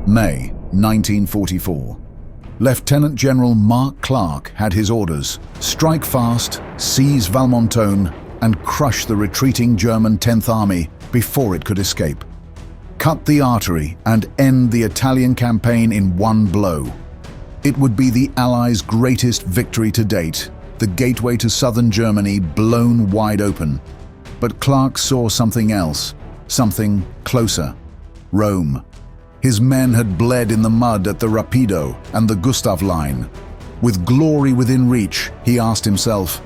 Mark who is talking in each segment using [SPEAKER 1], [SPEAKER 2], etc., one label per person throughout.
[SPEAKER 1] May 1944. Lieutenant General Mark Clark had his orders: strike fast, seize Valmontone, and crush the retreating German 10th Army before it could escape. Cut the artery and end the Italian campaign in one blow. It would be the Allies' greatest victory to date, the gateway to southern Germany blown wide open. But Clark saw something else, something closer: Rome. His men had bled in the mud at the Rapido and the Gustav Line. With glory within reach, he asked himself,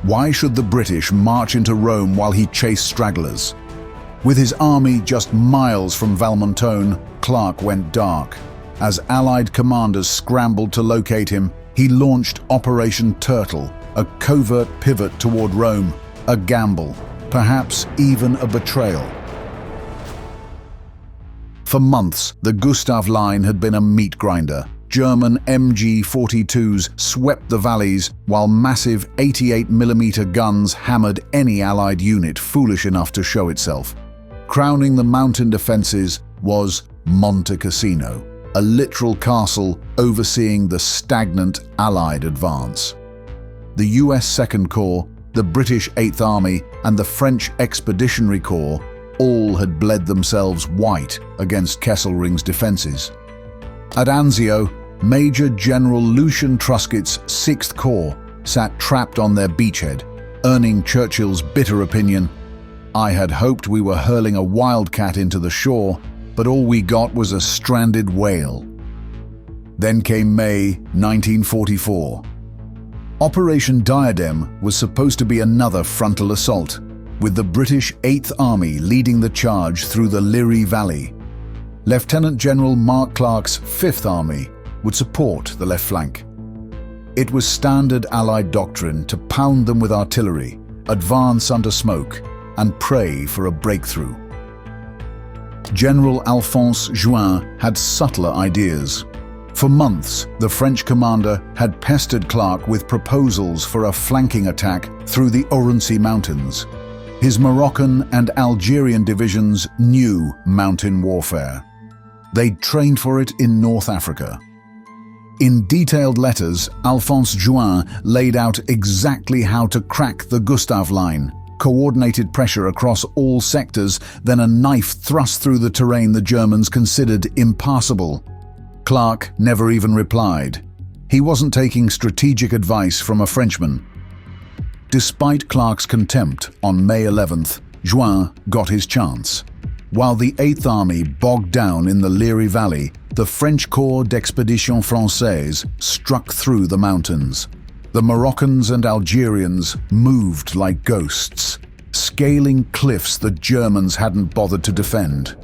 [SPEAKER 1] why should the British march into Rome while he chased stragglers? With his army just miles from Valmontone, Clark went dark. As Allied commanders scrambled to locate him, he launched Operation Turtle, a covert pivot toward Rome, a gamble, perhaps even a betrayal. For months, the Gustav Line had been a meat grinder. German MG-42s swept the valleys, while massive 88mm guns hammered any Allied unit foolish enough to show itself. Crowning the mountain defenses was Monte Cassino, a literal castle overseeing the stagnant Allied advance. The US Second Corps, the British Eighth Army, and the French Expeditionary Corps all had bled themselves white against Kesselring's defenses. At Anzio, Major General Lucian Truscott's 6th Corps sat trapped on their beachhead, earning Churchill's bitter opinion, "I had hoped we were hurling a wildcat into the shore, but all we got was a stranded whale." Then came May 1944. Operation Diadem was supposed to be another frontal assault, with the British 8th Army leading the charge through the Liris Valley. Lieutenant General Mark Clark's 5th Army would support the left flank. It was standard Allied doctrine to pound them with artillery, advance under smoke, and pray for a breakthrough. General Alphonse Juin had subtler ideas. For months, the French commander had pestered Clark with proposals for a flanking attack through the Ourense Mountains. His Moroccan and Algerian divisions knew mountain warfare. They'd trained for it in North Africa. In detailed letters, Alphonse Juin laid out exactly how to crack the Gustav Line: coordinated pressure across all sectors, then a knife thrust through the terrain the Germans considered impassable. Clark never even replied. He wasn't taking strategic advice from a Frenchman. Despite Clark's contempt, on May 11th, Juin got his chance. While the 8th Army bogged down in the Liris Valley, the French Corps d'Expédition Française struck through the mountains. The Moroccans and Algerians moved like ghosts, scaling cliffs the Germans hadn't bothered to defend.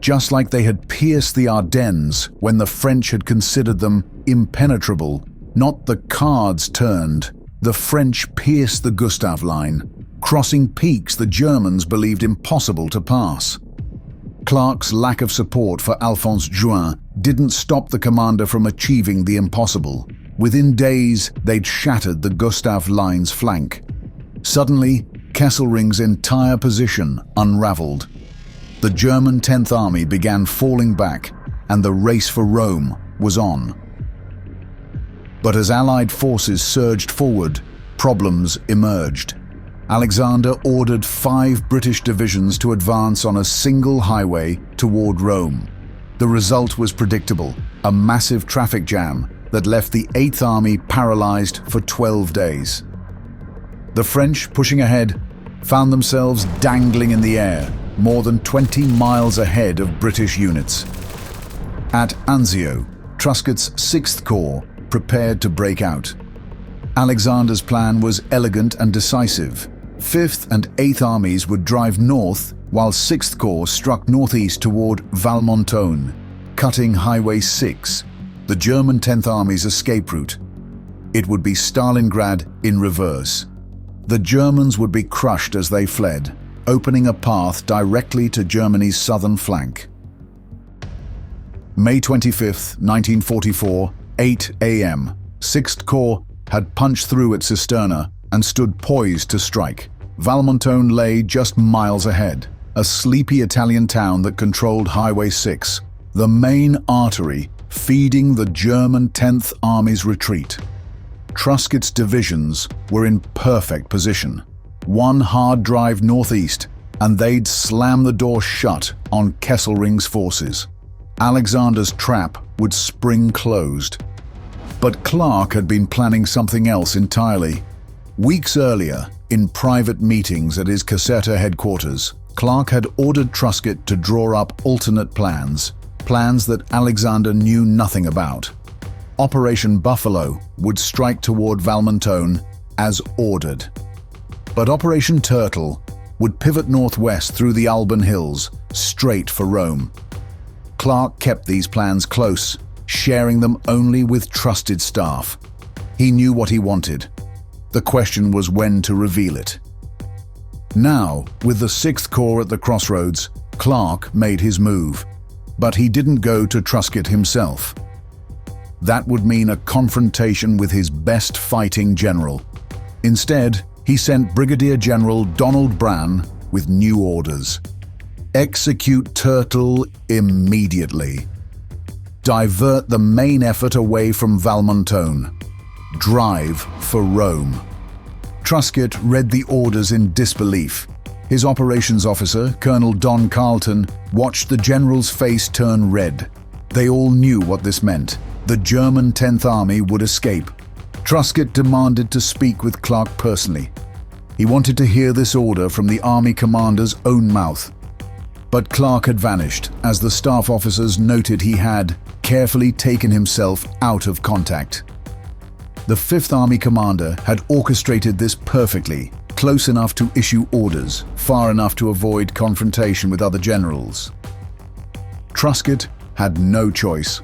[SPEAKER 1] Just like they had pierced the Ardennes when the French had considered them impenetrable, not the cards turned. The French pierced the Gustav Line, crossing peaks the Germans believed impossible to pass. Clark's lack of support for Alphonse Juin didn't stop the commander from achieving the impossible. Within days, they'd shattered the Gustav Line's flank. Suddenly, Kesselring's entire position unraveled. The German 10th Army began falling back, and the race for Rome was on. But as Allied forces surged forward, problems emerged. Alexander ordered 5 British divisions to advance on a single highway toward Rome. The result was predictable: a massive traffic jam that left the 8th Army paralyzed for 12 days. The French, pushing ahead, found themselves dangling in the air, more than 20 miles ahead of British units. At Anzio, Truscott's 6th Corps prepared to break out. Alexander's plan was elegant and decisive. 5th and 8th Armies would drive north, while 6th Corps struck northeast toward Valmontone, cutting Highway 6, the German 10th Army's escape route. It would be Stalingrad in reverse. The Germans would be crushed as they fled, opening a path directly to Germany's southern flank. May 25, 1944, 8 a.m. 6th Corps had punched through at Cisterna and stood poised to strike. Valmontone lay just miles ahead, a sleepy Italian town that controlled Highway 6. the main artery feeding the German 10th Army's retreat. Truscott's divisions were in perfect position. One hard drive northeast, and they'd slam the door shut on Kesselring's forces. Alexander's trap would spring closed. But Clark had been planning something else entirely. Weeks earlier, in private meetings at his Caserta headquarters, Clark had ordered Truscott to draw up alternate plans that Alexander knew nothing about. Operation Buffalo would strike toward Valmontone as ordered. But Operation Turtle would pivot northwest through the Alban Hills, straight for Rome. Clark kept these plans close, sharing them only with trusted staff. He knew what he wanted. The question was when to reveal it. Now, with the 6th Corps at the crossroads, Clark made his move. But he didn't go to Truscott himself. That would mean a confrontation with his best fighting general. Instead, he sent Brigadier General Donald Brann with new orders. Execute Turtle immediately. Divert the main effort away from Valmontone. Drive for Rome. Truscott read the orders in disbelief. His operations officer, Colonel Don Carleton, watched the general's face turn red. They all knew what this meant. The German 10th Army would escape. Truscott demanded to speak with Clark personally. He wanted to hear this order from the army commander's own mouth. But Clark had vanished, as the staff officers noted he had carefully taken himself out of contact. The 5th Army commander had orchestrated this perfectly, close enough to issue orders, far enough to avoid confrontation with other generals. Truscott had no choice.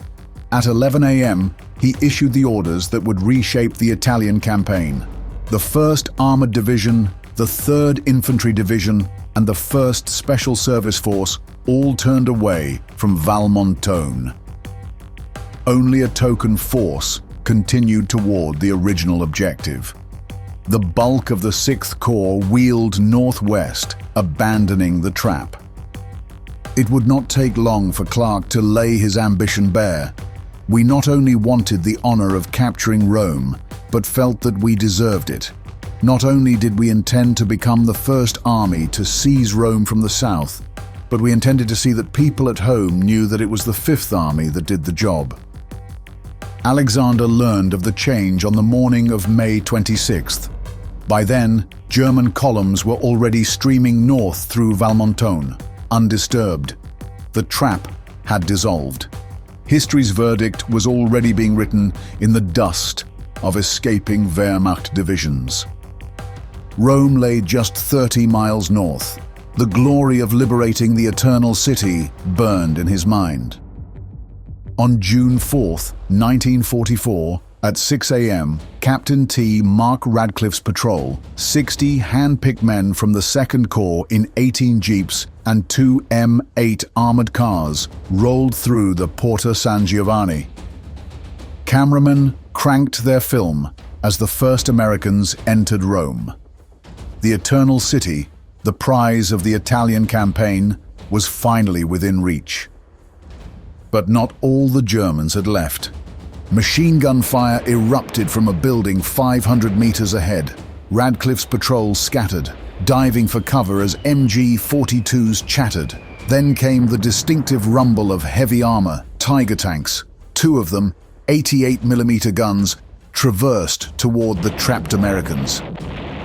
[SPEAKER 1] At 11 a.m., he issued the orders that would reshape the Italian campaign. The 1st Armored Division, the 3rd Infantry Division, and the 1st Special Service Force all turned away from Valmontone. Only a token force continued toward the original objective. The bulk of the 6th Corps wheeled northwest, abandoning the trap. It would not take long for Clark to lay his ambition bare. We not only wanted the honor of capturing Rome, but felt that we deserved it. Not only did we intend to become the first army to seize Rome from the south, but we intended to see that people at home knew that it was the 5th Army that did the job. Alexander learned of the change on the morning of May 26th. By then, German columns were already streaming north through Valmontone, undisturbed. The trap had dissolved. History's verdict was already being written in the dust of escaping Wehrmacht divisions. Rome lay just 30 miles north. The glory of liberating the Eternal City burned in his mind. On June 4th, 1944, at 6 a.m., Captain T. Mark Radcliffe's patrol, 60 hand-picked men from the 2nd Corps in 18 jeeps and 2 M8 armored cars, rolled through the Porta San Giovanni. Cameramen cranked their film as the first Americans entered Rome. The Eternal City, the prize of the Italian campaign, was finally within reach. But not all the Germans had left. Machine gun fire erupted from a building 500 meters ahead. Radcliffe's patrol scattered, diving for cover as MG-42s chattered. Then came the distinctive rumble of heavy armor, Tiger tanks. 2 of them, 88mm guns, traversed toward the trapped Americans.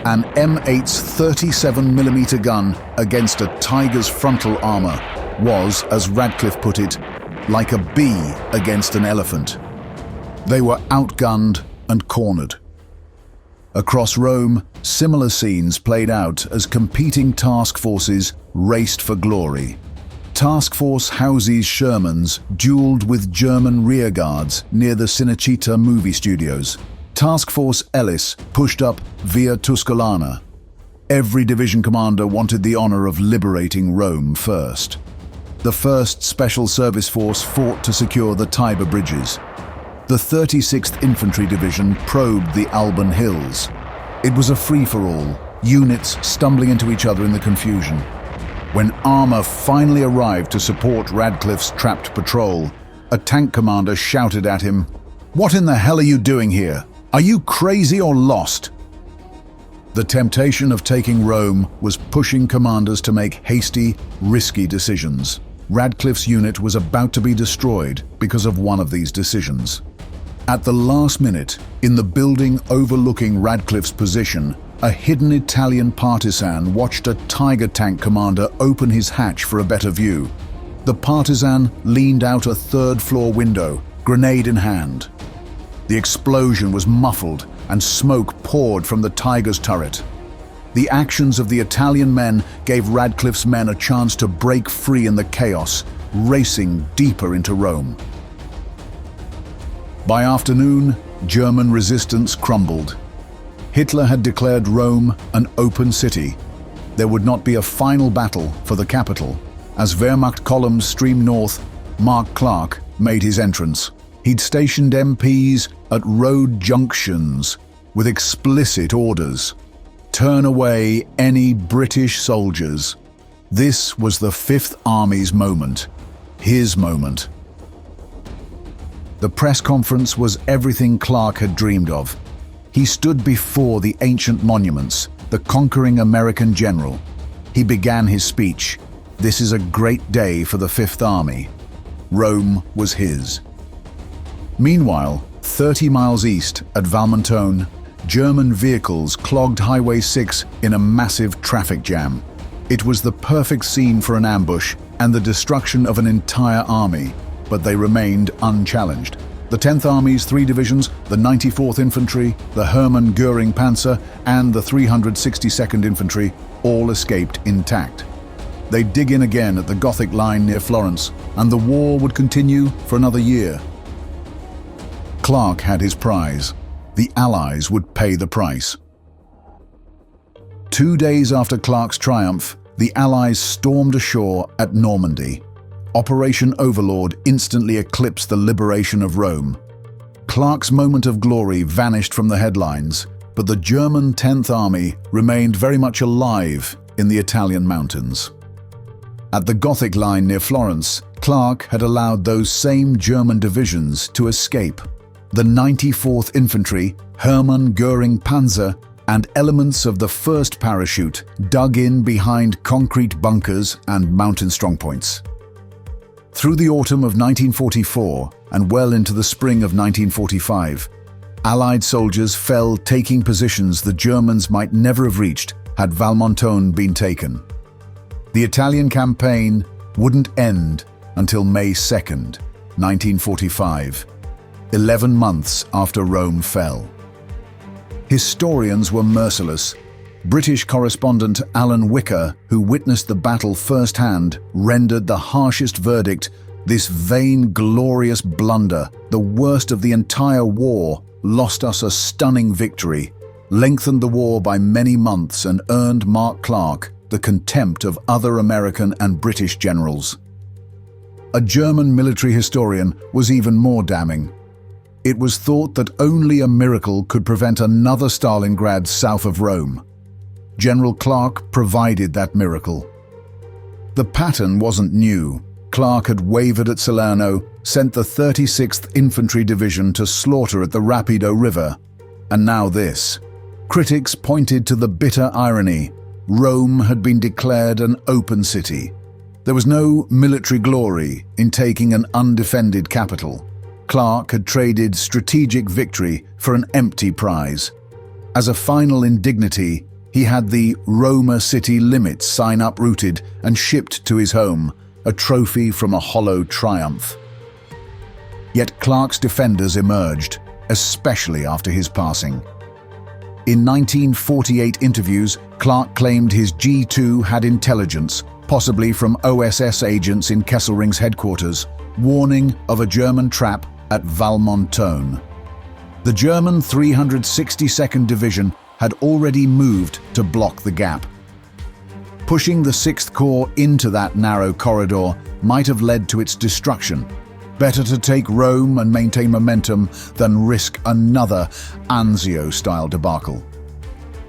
[SPEAKER 1] An M8's 37mm gun against a Tiger's frontal armor was, as Radcliffe put it, like a bee against an elephant. They were outgunned and cornered. Across Rome, similar scenes played out as competing task forces raced for glory. Task Force House's Shermans dueled with German rearguards near the Cinecittà movie studios. Task Force Ellis pushed up via Tuscolana. Every division commander wanted the honor of liberating Rome first. The 1st Special Service Force fought to secure the Tiber bridges. The 36th Infantry Division probed the Alban Hills. It was a free-for-all, units stumbling into each other in the confusion. When armor finally arrived to support Radcliffe's trapped patrol, a tank commander shouted at him, "What in the hell are you doing here? Are you crazy or lost?" The temptation of taking Rome was pushing commanders to make hasty, risky decisions. Radcliffe's unit was about to be destroyed because of one of these decisions. At the last minute, in the building overlooking Radcliffe's position, a hidden Italian partisan watched a Tiger tank commander open his hatch for a better view. The partisan leaned out a third-floor window, grenade in hand. The explosion was muffled and smoke poured from the Tiger's turret. The actions of the Italian men gave Radcliffe's men a chance to break free in the chaos, racing deeper into Rome. By afternoon, German resistance crumbled. Hitler had declared Rome an open city. There would not be a final battle for the capital. As Wehrmacht columns streamed north, Mark Clark made his entrance. He'd stationed MPs at road junctions with explicit orders: turn away any British soldiers. This was the Fifth Army's moment, his moment. The press conference was everything Clark had dreamed of. He stood before the ancient monuments, the conquering American general. He began his speech. This is a great day for the Fifth Army. Rome was his. Meanwhile, 30 miles east at Valmontone, German vehicles clogged Highway 6 in a massive traffic jam. It was the perfect scene for an ambush and the destruction of an entire army, but they remained unchallenged. The 10th Army's 3 divisions, the 94th Infantry, the Hermann Göring Panzer, and the 362nd Infantry all escaped intact. They'd dig in again at the Gothic Line near Florence, and the war would continue for another year. Clark had his prize. The Allies would pay the price. 2 days after Clark's triumph, the Allies stormed ashore at Normandy. Operation Overlord instantly eclipsed the liberation of Rome. Clark's moment of glory vanished from the headlines, but the German 10th Army remained very much alive in the Italian mountains. At the Gothic Line near Florence, Clark had allowed those same German divisions to escape. The 94th Infantry, Hermann Göring Panzer, and elements of the 1st Parachute dug in behind concrete bunkers and mountain strongpoints. Through the autumn of 1944 and well into the spring of 1945, Allied soldiers fell taking positions the Germans might never have reached had Valmontone been taken. The Italian campaign wouldn't end until May 2nd, 1945, 11 months after Rome fell. Historians were merciless. British correspondent Alan Wicker, who witnessed the battle firsthand, rendered the harshest verdict: this vain, glorious blunder, the worst of the entire war, lost us a stunning victory, lengthened the war by many months, and earned Mark Clark the contempt of other American and British generals. A German military historian was even more damning. It was thought that only a miracle could prevent another Stalingrad south of Rome. General Clark provided that miracle. The pattern wasn't new. Clark had wavered at Salerno, sent the 36th Infantry Division to slaughter at the Rapido River, and now this. Critics pointed to the bitter irony. Rome had been declared an open city. There was no military glory in taking an undefended capital. Clark had traded strategic victory for an empty prize. As a final indignity, he had the Roma city limits sign uprooted and shipped to his home, a trophy from a hollow triumph. Yet Clark's defenders emerged, especially after his passing. In 1948 interviews, Clark claimed his G2 had intelligence, possibly from OSS agents in Kesselring's headquarters, warning of a German trap at Valmontone. The German 362nd Division had already moved to block the gap. Pushing the 6th Corps into that narrow corridor might have led to its destruction. Better to take Rome and maintain momentum than risk another Anzio-style debacle.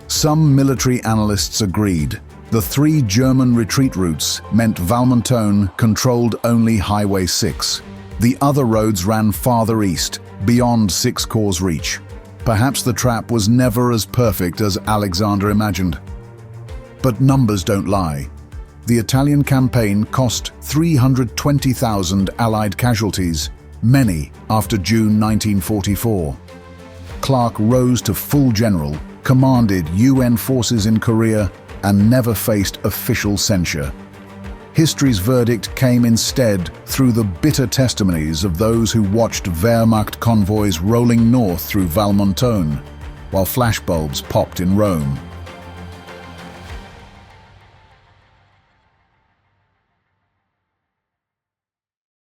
[SPEAKER 1] Some military analysts agreed. The 3 German retreat routes meant Valmontone controlled only Highway 6. The other roads ran farther east, beyond Six Corps' reach. Perhaps the trap was never as perfect as Alexander imagined. But numbers don't lie. The Italian campaign cost 320,000 Allied casualties, many after June 1944. Clark rose to full general, commanded UN forces in Korea, and never faced official censure. History's verdict came instead through the bitter testimonies of those who watched Wehrmacht convoys rolling north through Valmontone, while flashbulbs popped in Rome.